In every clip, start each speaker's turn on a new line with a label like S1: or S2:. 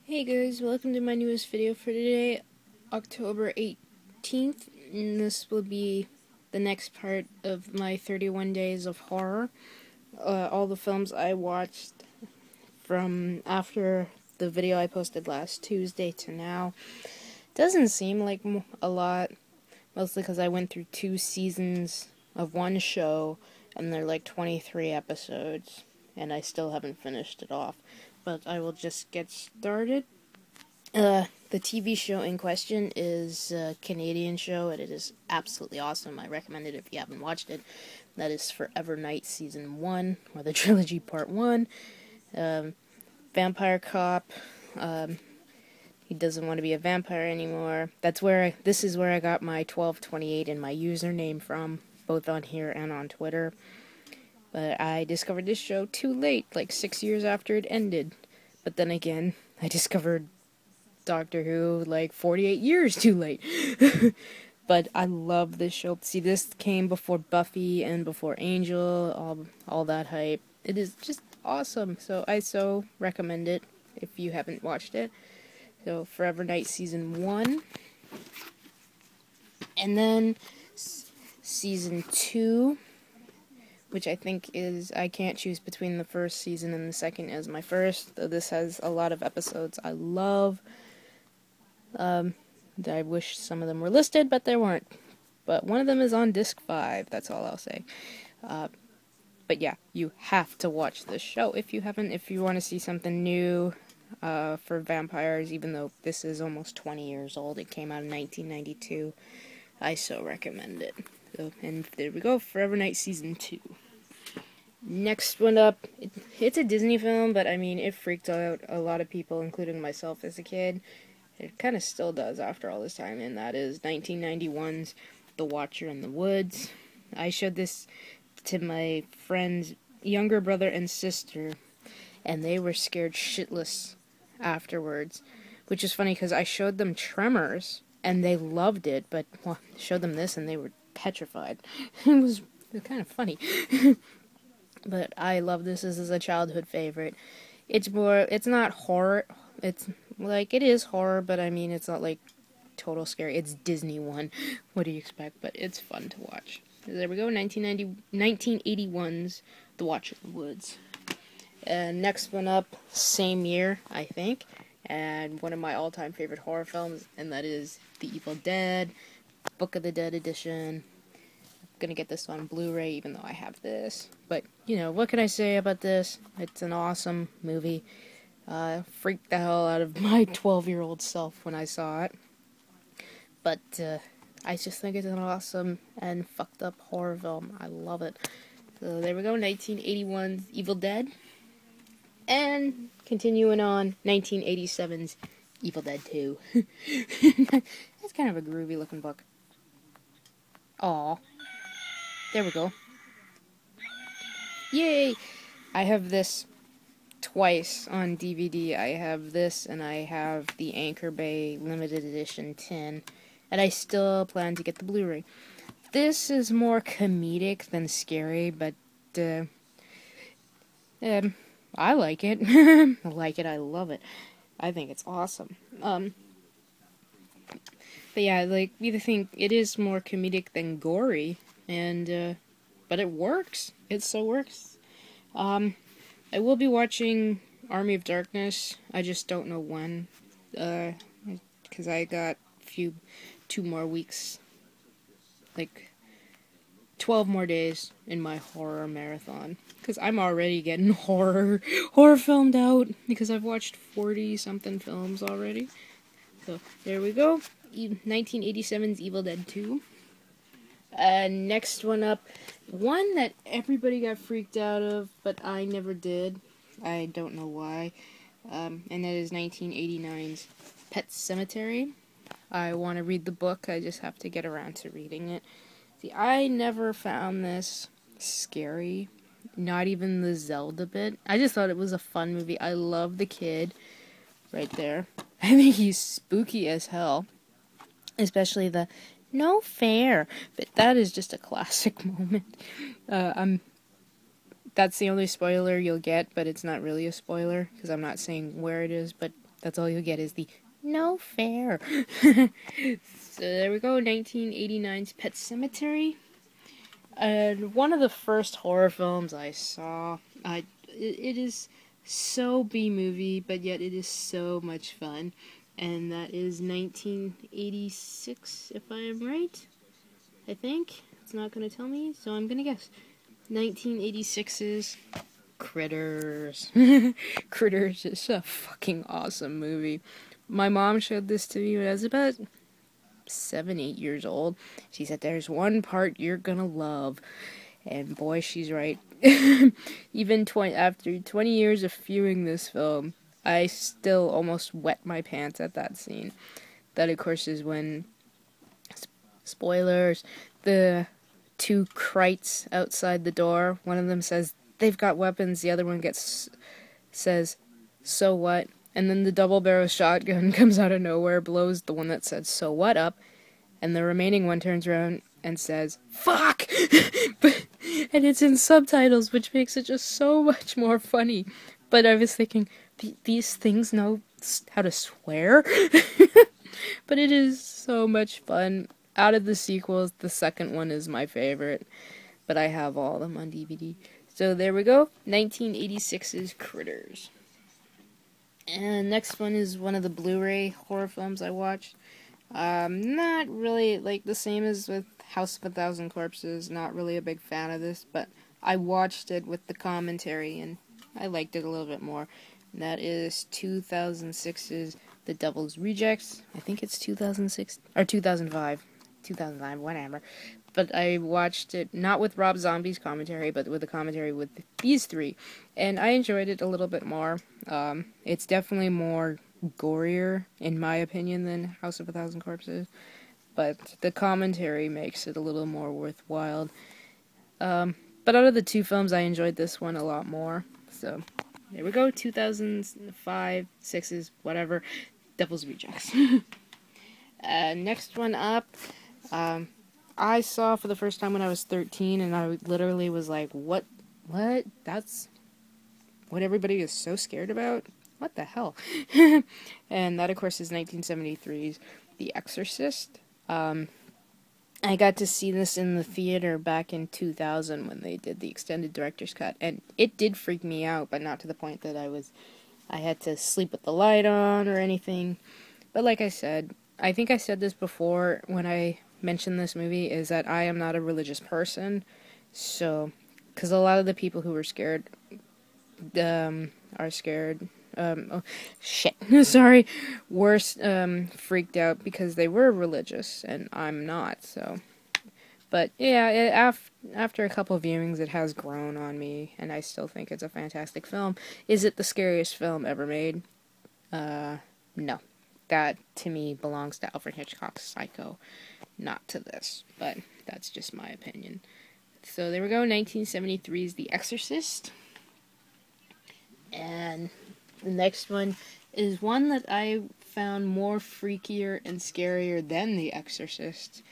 S1: Hey guys, welcome to my newest video for today, October 18th, and this will be the next part of my 31 days of horror. All the films I watched from after the video I posted last Tuesday to now. Doesn't seem like a lot, mostly because I went through 2 seasons of one show, and they're like 23 episodes, and I still haven't finished it off. But I will just get started. The TV show in question is a Canadian show, and it is absolutely awesome. I recommend it if you haven't watched it. That is Forever Knight Season 1, or the trilogy Part 1. Vampire cop. He doesn't want to be a vampire anymore. This is where I got my 1228 and my username from, both on here and on Twitter. But I discovered this show too late, like 6 years after it ended. But then again, I discovered Doctor Who like 48 years too late. But I love this show. See, this came before Buffy and before Angel, all that hype. It is just awesome. So I recommend it if you haven't watched it. So Forever Knight Season 1. And then Season 2, which I think is, I can't choose between the first season and the second as my first, though this has a lot of episodes I love. I wish some of them were listed, but they weren't. But one of them is on disc 5, that's all I'll say. But yeah, you have to watch this show if you haven't, if you want to see something new for vampires, even though this is almost 20 years old. It came out in 1992. I so recommend it. So, and there we go, Forever Knight Season 2. Next one up, it's a Disney film, but I mean, it freaked out a lot of people, including myself as a kid. It kind of still does after all this time, and that is 1991's The Watcher in the Woods. I showed this to my friend's younger brother and sister, and they were scared shitless afterwards, which is funny because I showed them Tremors, and they loved it, but well, I showed them this, and they were petrified. It was kind of funny. But I love this. This is a childhood favorite. It's not horror. It is horror, but I mean, it's not like total scary. It's Disney one. What do you expect? But it's fun to watch. There we go, 1981's The Watcher in the Woods. And next one up, same year, I think, and one of my all-time favorite horror films, and that is The Evil Dead, Book of the Dead edition. I'm gonna get this on Blu-ray, even though I have this. But, you know, what can I say about this? It's an awesome movie. Freaked the hell out of my 12-year-old self when I saw it. But, I just think it's an awesome and fucked up horror film. I love it. So there we go, 1981's Evil Dead. And continuing on, 1987's Evil Dead 2. That's kind of a groovy looking book. Aw. There we go. Yay! I have this twice on DVD. I have this, and I have the Anchor Bay Limited Edition tin. And I still plan to get the Blu-ray. This is more comedic than scary, but I like it. I like it, I love it. I think it's awesome. But yeah, like, you think it is more comedic than gory, and, but it works. It so works. I will be watching Army of Darkness. I just don't know when, because I got 2 more weeks, like 12 more days in my horror marathon, because I'm already getting horror filmed out, because I've watched 40-something films already. So, there we go, 1987's Evil Dead 2. Next one up, one that everybody got freaked out of, but I never did. I don't know why. And that is 1989's Pet Sematary. I want to read the book, I just have to get around to reading it. See, I never found this scary, not even the Zelda bit. I just thought it was a fun movie. I love the kid right there. I think he's spooky as hell, especially the "no fair," but that is just a classic moment. That's the only spoiler you'll get, but it's not really a spoiler, because I'm not saying where it is, but That's all you'll get is the no fair. So there we go, 1989's Pet Sematary. And one of the first horror films I saw. It is so B-movie, but yet it is so much fun. And that is 1986, if I am right. I think. It's not going to tell me, so I'm going to guess. 1986's Critters. Critters is a fucking awesome movie. My mom showed this to me when I was about 7, 8 years old. She said, there's one part you're gonna love. And boy, she's right. Even after 20 years of viewing this film, I still almost wet my pants at that scene. That, of course, is when, spoilers, the two Krites outside the door, one of them says, they've got weapons, the other one says, so what? And then the double-barrel shotgun comes out of nowhere, blows the one that said, so what, up, and the remaining one turns around and says, fuck! And it's in subtitles, which makes it just so much more funny. But I was thinking, these things know how to swear? But it is so much fun. Out of the sequels, the second one is my favorite. But I have all of them on DVD. So there we go, 1986's Critters. And next one is one of the Blu-ray horror films I watched. Not really like the same as with House of a Thousand Corpses, not really a big fan of this, but I watched it with the commentary and I liked it a little bit more. And that is 2006's The Devil's Rejects. I think it's 2006 or 2005. 2005, whatever. But I watched it not with Rob Zombie's commentary, but with the commentary with these three, and I enjoyed it a little bit more. It's definitely more gorier, in my opinion, than House of a Thousand Corpses, but the commentary makes it a little more worthwhile. But out of the two films, I enjoyed this one a lot more. So there we go, 2005, 6's, whatever, Devil's Rejects. Next one up, I saw for the first time when I was 13, and I literally was like, what? That's what everybody is so scared about? What the hell? And that, of course, is 1973's The Exorcist. I got to see this in the theater back in 2000 when they did the extended director's cut, and it did freak me out, but not to the point that I had to sleep with the light on or anything. But like I said, I think I said this before when I mentioned this movie, is that I am not a religious person, so, because a lot of the people who were scared, are scared, oh, shit, sorry, were, freaked out because they were religious, and I'm not, so, but, yeah, after a couple of viewings, it has grown on me, and I still think it's a fantastic film. Is it the scariest film ever made? No. That, to me, belongs to Alfred Hitchcock's Psycho, not to this, but that's just my opinion. So there we go, 1973's The Exorcist. And the next one is one that I found more freakier and scarier than The Exorcist,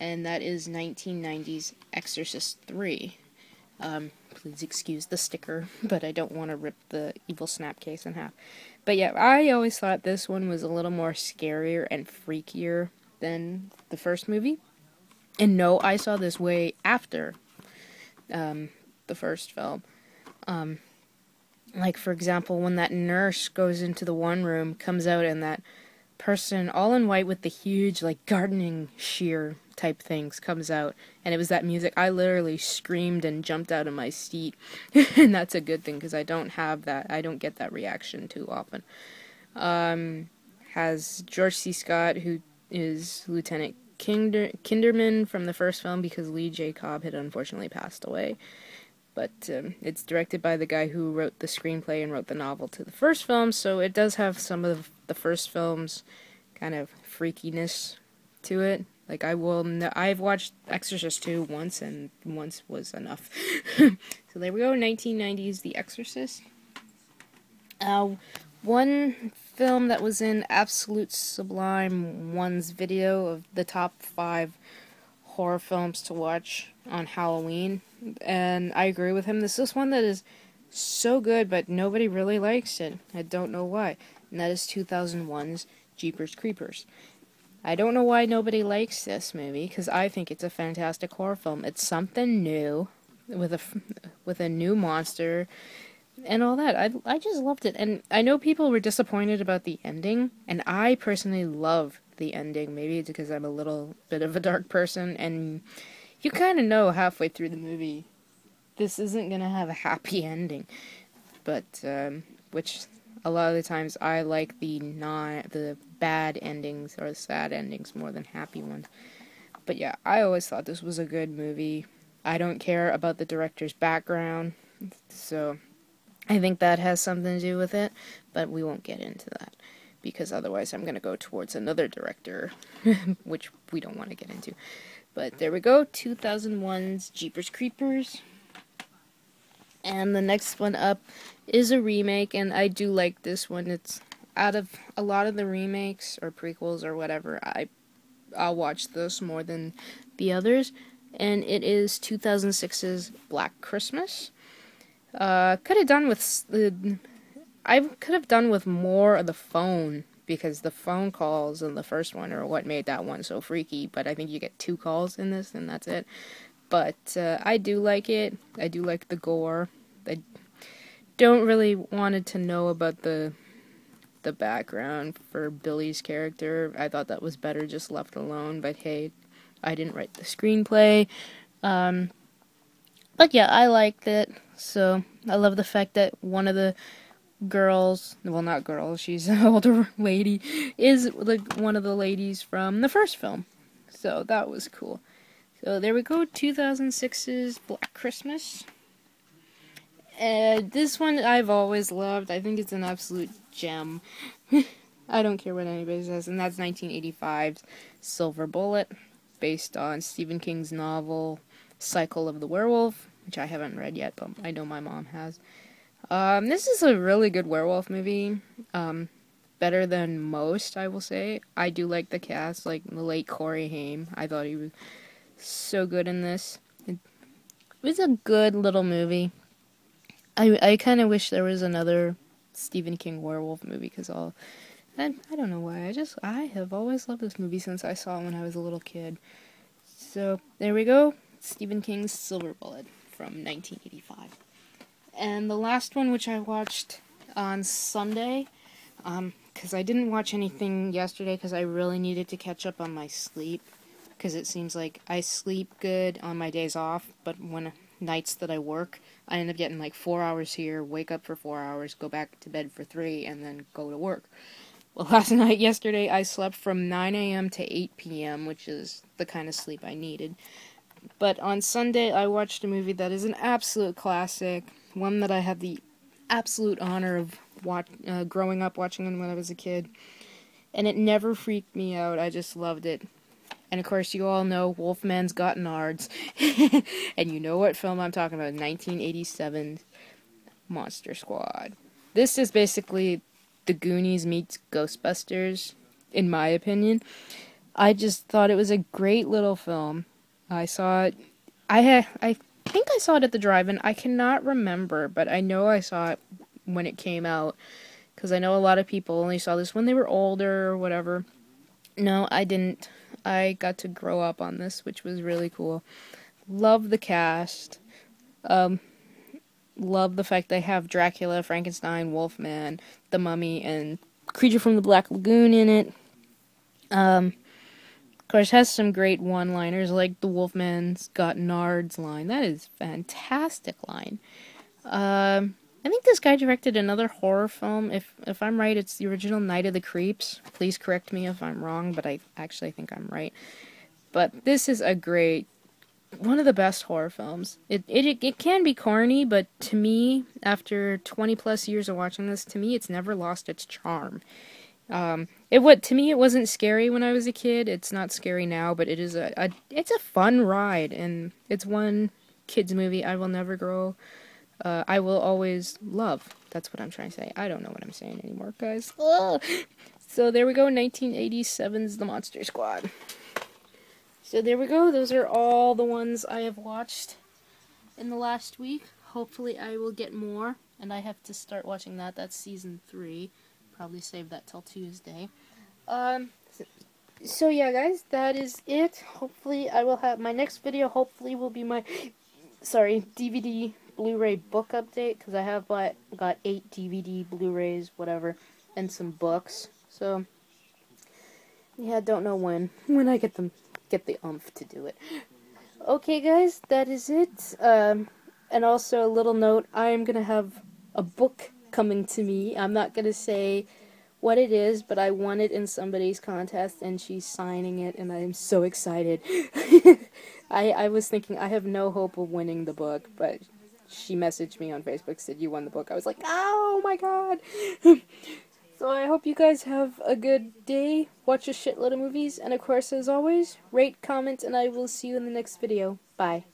S1: and that is 1990's Exorcist 3. Please excuse the sticker, but I don't want to rip the evil snapcase in half. But yeah, I always thought this one was a little more scarier and freakier than the first movie. And no, I saw this way after the first film. Like, for example, when that nurse goes into the one room, comes out, and that person, all in white with the huge, like, gardening shear type things, comes out, and it was that music, I literally screamed and jumped out of my seat. And that's a good thing, because I don't have that, I don't get that reaction too often. Has George C. Scott, who is Lieutenant Kinderman from the first film, because Lee J. Cobb had unfortunately passed away. But it's directed by the guy who wrote the screenplay and wrote the novel to the first film, so it does have some of the first film's kind of freakiness to it. Like, I've watched Exorcist 2 once, and once was enough. So there we go, 1990's The Exorcist. One film that was in Absolute Sublime One's video of the top 5 horror films to watch on Halloween, and I agree with him. This is one that is so good, but nobody really likes it. I don't know why. And that is 2001's Jeepers Creepers. I don't know why nobody likes this movie, because I think it's a fantastic horror film. It's something new, with a new monster, and all that. I just loved it. And I know people were disappointed about the ending, and I personally love the ending. Maybe it's because I'm a little bit of a dark person, and you kind of know halfway through the movie this isn't going to have a happy ending. But, which a lot of the times I like the bad endings or the sad endings more than happy ones. But yeah, I always thought this was a good movie. I don't care about the director's background, so I think that has something to do with it, but we won't get into that, because otherwise I'm going to go towards another director, which we don't want to get into. But there we go, 2001's Jeepers Creepers. And the next one up is a remake, and I do like this one. It's out of a lot of the remakes or prequels or whatever, I'll watch this more than the others. And it is 2006's Black Christmas. Could have done with I could have done with more of the phone, because the phone calls in the first one are what made that one so freaky. But I think you get 2 calls in this, and that's it. But I do like it. I do like the gore. I don't really wanted to know about the background for Billy's character. I thought that was better just left alone. But hey, I didn't write the screenplay. But yeah, I liked it. So I love the fact that one of the girls, well, not girls, she's an older lady, is like one of the ladies from the first film. So that was cool. So there we go, 2006's Black Christmas. This one I've always loved. I think it's an absolute gem. I don't care what anybody says. And that's 1985's Silver Bullet, based on Stephen King's novel Cycle of the Werewolf, which I haven't read yet, but I know my mom has. This is a really good werewolf movie. Better than most, I will say. I do like the cast, like the late Corey Haim. I thought he was so good in this. It was a good little movie. I kind of wish there was another Stephen King werewolf movie, because I don't know why. I have always loved this movie since I saw it when I was a little kid. So there we go, Stephen King's Silver Bullet from 1985. And the last one, which I watched on Sunday, because I didn't watch anything yesterday because I really needed to catch up on my sleep. Because it seems like I sleep good on my days off, but when nights that I work, I end up getting like 4 hours here, wake up for 4 hours, go back to bed for 3, and then go to work. Well, yesterday, I slept from 9 a.m. to 8 p.m., which is the kind of sleep I needed. But on Sunday, I watched a movie that is an absolute classic, one that I had the absolute honor of growing up watching when I was a kid, and it never freaked me out. I just loved it. And of course, you all know Wolfman's Got Nards. And you know what film I'm talking about, 1987's Monster Squad. This is basically the Goonies meets Ghostbusters, in my opinion. I just thought it was a great little film. I saw it, I think I saw it at the drive-in. I cannot remember, but I know I saw it when it came out, because I know a lot of people only saw this when they were older or whatever. No, I didn't. I got to grow up on this, which was really cool. Love the cast. Love the fact they have Dracula, Frankenstein, Wolfman, the Mummy, and Creature from the Black Lagoon in it. Of course, has some great one-liners, like the Wolfman's Got Nards line. That is a fantastic line. I think this guy directed another horror film. If I'm right, it's the original Night of the Creeps. Please correct me if I'm wrong, but I actually think I'm right. But this is one of the best horror films. It can be corny, but to me, after 20 plus years of watching this, to me, it's never lost its charm. To me, it wasn't scary when I was a kid. It's not scary now, but it's a fun ride, and it's one kids movie I will never grow. I will always love. That's what I'm trying to say. I don't know what I'm saying anymore, guys. Ugh. So there we go, 1987's The Monster Squad. So there we go. Those are all the ones I have watched in the last week. hopefully I will get more, and I have to start watching that. That's season 3. Probably save that till Tuesday. So yeah, guys, that is it. Hopefully I will have my next video. Hopefully will be my DVD Blu-ray book update, because I have got 8 DVD Blu-rays, whatever, and some books. So yeah, don't know when I get the oomph to do it. Okay, guys, that is it. And also a little note: I am gonna have a book coming to me. I'm not gonna say what it is, but I won it in somebody's contest, and she's signing it, and I am so excited. I was thinking I have no hope of winning the book, but she messaged me on Facebook, said you won the book. I was like, oh my god! So I hope you guys have a good day, watch a shitload of movies, and of course, as always, rate, comment, and I will see you in the next video. Bye.